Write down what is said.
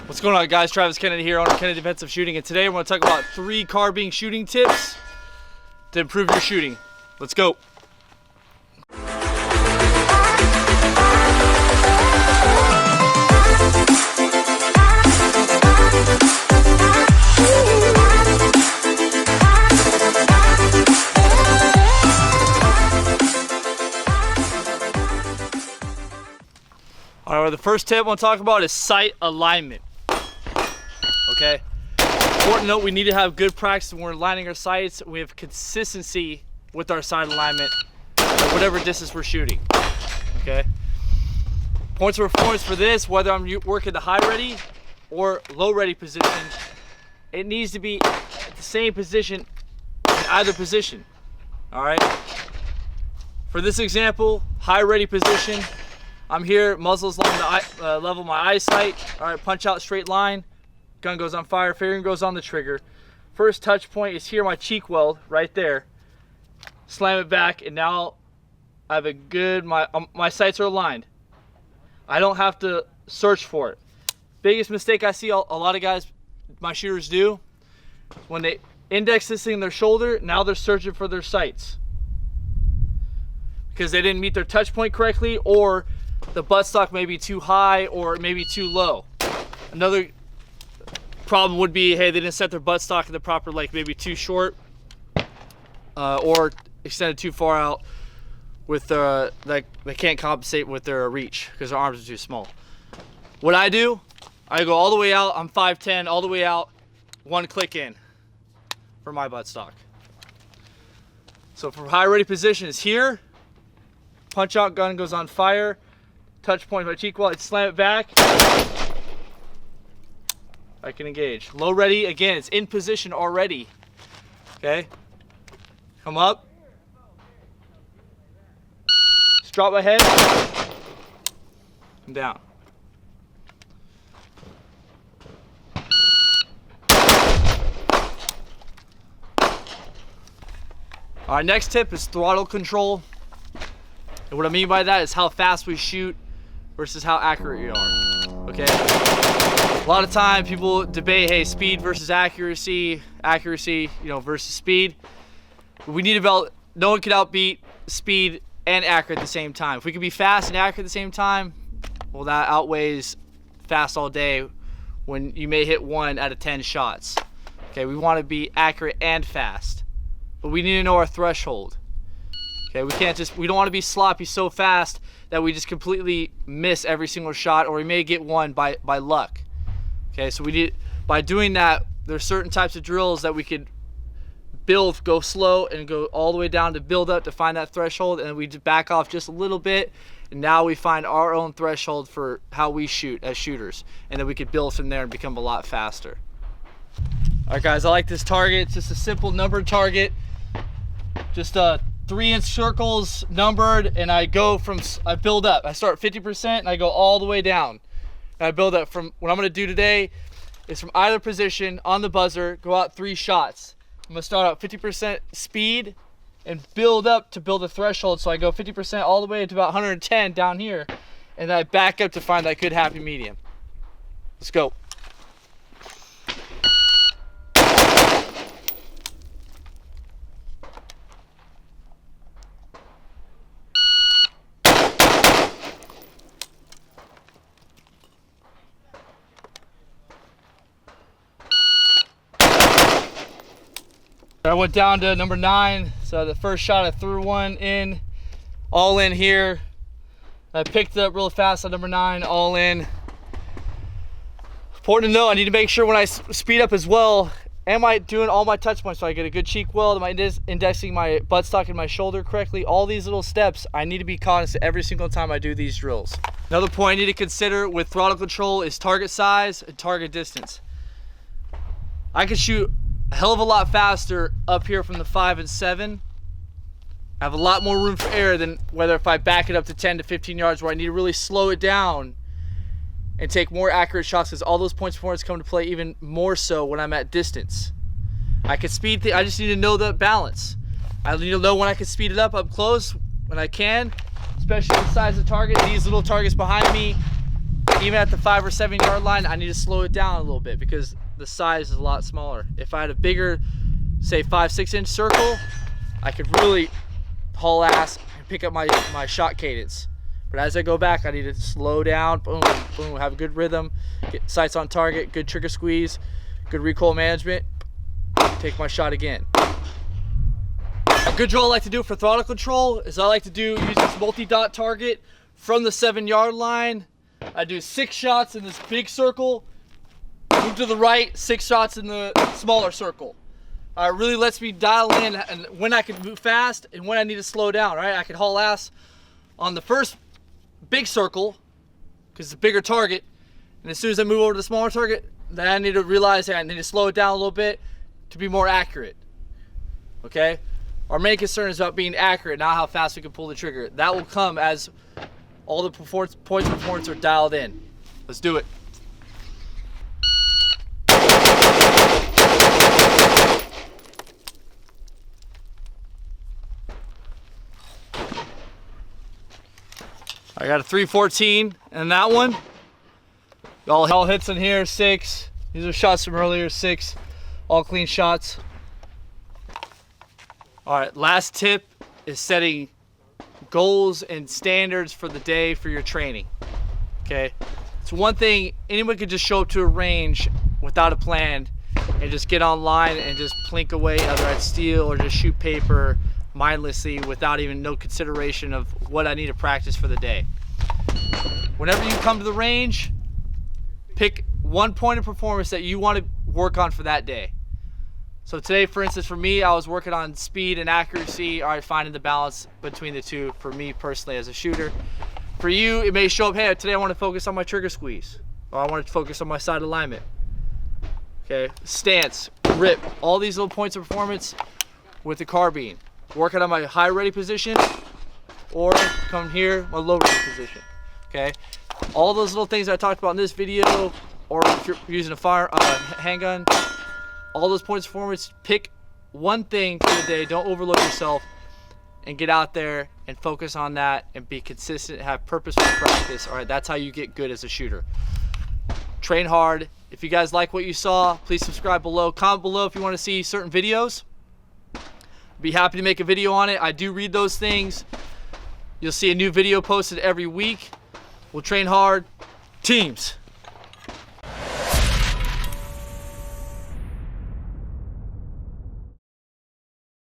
What's going on, guys? Travis Kennedy here, owner of Kennedy Defensive Shooting, and today we're going to talk about 3 carbine shooting tips to improve your shooting. Let's go. All right, the first tip I want to talk about is sight alignment. Okay, important to note, we need to have good practice when we're aligning our sights. We have consistency with our sight alignment at whatever distance we're shooting. Okay, points of performance for this, whether I'm working the high ready or low ready position, it needs to be at the same position in either position. All right, for this example, high ready position, I'm here, muzzle's along the level of my eyesight. All right, punch out straight line, gun goes on fire, finger goes on the trigger. First touch point is here, my cheek weld, right there. Slam it back, and now I have a good, my sights are aligned. I don't have to search for it. Biggest mistake I see a lot of guys, my shooters do, when they index this thing in their shoulder, now they're searching for their sights because they didn't meet their touch point correctly, or the buttstock may be too high or maybe too low. Another problem would be, hey, they didn't set their buttstock in the proper, like maybe too short or extended too far out with like they can't compensate with their reach because their arms are too small. What I do, I go all the way out, I'm 5'10", all the way out, one click in for my buttstock. So for high ready position is here, punch out, gun goes on fire, touch point my cheek weld, slam it back, I can engage. Low ready, again, it's in position already. Okay, come up, just drop my head, and down. Our next tip is throttle control. And what I mean by that is how fast we shoot versus how accurate we are. Okay, a lot of time people debate, hey, speed versus accuracy, versus speed. But we need to no one can outbeat speed and accurate at the same time. If we can be fast and accurate at the same time, well, that outweighs fast all day when you may hit 1 out of 10 shots. Okay, we want to be accurate and fast, but we need to know our threshold. Okay, we don't want to be sloppy so fast that we just completely miss every single shot, or we may get one by luck. Okay, so by doing that, there's certain types of drills that we could go slow and go all the way down to build up to find that threshold, and we just back off just a little bit, and now we find our own threshold for how we shoot as shooters, and then we could build from there and become a lot faster. All right, guys, I like this target. It's just a simple numbered target, just 3-inch circles numbered, and I build up. I start 50% and I go all the way down. And I build up from, what I'm gonna do today is from either position on the buzzer, go out 3 shots. I'm gonna start out 50% speed and build up to build a threshold. So I go 50% all the way to about 110 down here, and then I back up to find that good happy medium. Let's go. I went down to number 9, so the first shot I threw one in, all in here. I picked it up real fast on number 9, all in. Important to know, I need to make sure when I speed up as well, am I doing all my touch points so I get a good cheek weld, am I indexing my buttstock and my shoulder correctly? All these little steps, I need to be cognizant every single time I do these drills. Another point I need to consider with throttle control is target size and target distance. I can shoot a hell of a lot faster up here from the 5 and 7. I have a lot more room for error than whether if I back it up to 10 to 15 yards where I need to really slow it down and take more accurate shots, because all those points of performance come to play even more so when I'm at distance. I can speed I just need to know the balance. I need to know when I can speed it up close when I can, especially the size of the target. These little targets behind me, even at the 5 or 7 yard line, I need to slow it down a little bit because the size is a lot smaller. If I had a bigger, say 5-6 inch circle, I could really haul ass and pick up my shot cadence. But as I go back, I need to slow down, boom, boom, have a good rhythm, get sights on target, good trigger squeeze, good recoil management, take my shot again. A good drill I like to do for throttle control is I like to use this multi-dot target from the 7 yard line. I do 6 shots in this big circle, move to the right, 6 shots in the smaller circle. It really lets me dial in and when I can move fast and when I need to slow down, right? I can haul ass on the first big circle because it's a bigger target, and as soon as I move over to the smaller target, then I need to realize that I need to slow it down a little bit to be more accurate. Okay? Our main concern is about being accurate, not how fast we can pull the trigger. That will come as all the points of performance are dialed in. Let's do it. I got a 314 and that one. All hits in here, 6. These are shots from earlier, 6. All clean shots. All right, last tip is setting goals and standards for the day for your training. Okay, it's one thing, anyone could just show up to a range without a plan and just get online and just plink away, either at steel or just shoot paper mindlessly without even no consideration of what I need to practice for the day. Whenever you come to the range, pick one point of performance that you want to work on for that day. So today, for instance, for me, I was working on speed and accuracy, all right, finding the balance between the two for me personally as a shooter. For you, it may show up, hey, today I want to focus on my trigger squeeze, or I want to focus on my side alignment. Okay, stance, grip, all these little points of performance with the carbine. Working on my high ready position, or come here, my low ready position. Okay, all those little things I talked about in this video, or if you're using a handgun, all those points of performance, pick one thing for the day, don't overload yourself, and get out there and focus on that and be consistent, have purposeful practice. All right, that's how you get good as a shooter. Train hard. If you guys like what you saw, please subscribe below. Comment below if you want to see certain videos. Be happy to make a video on it. I do read those things. You'll see a new video posted every week. We'll train hard. Teams.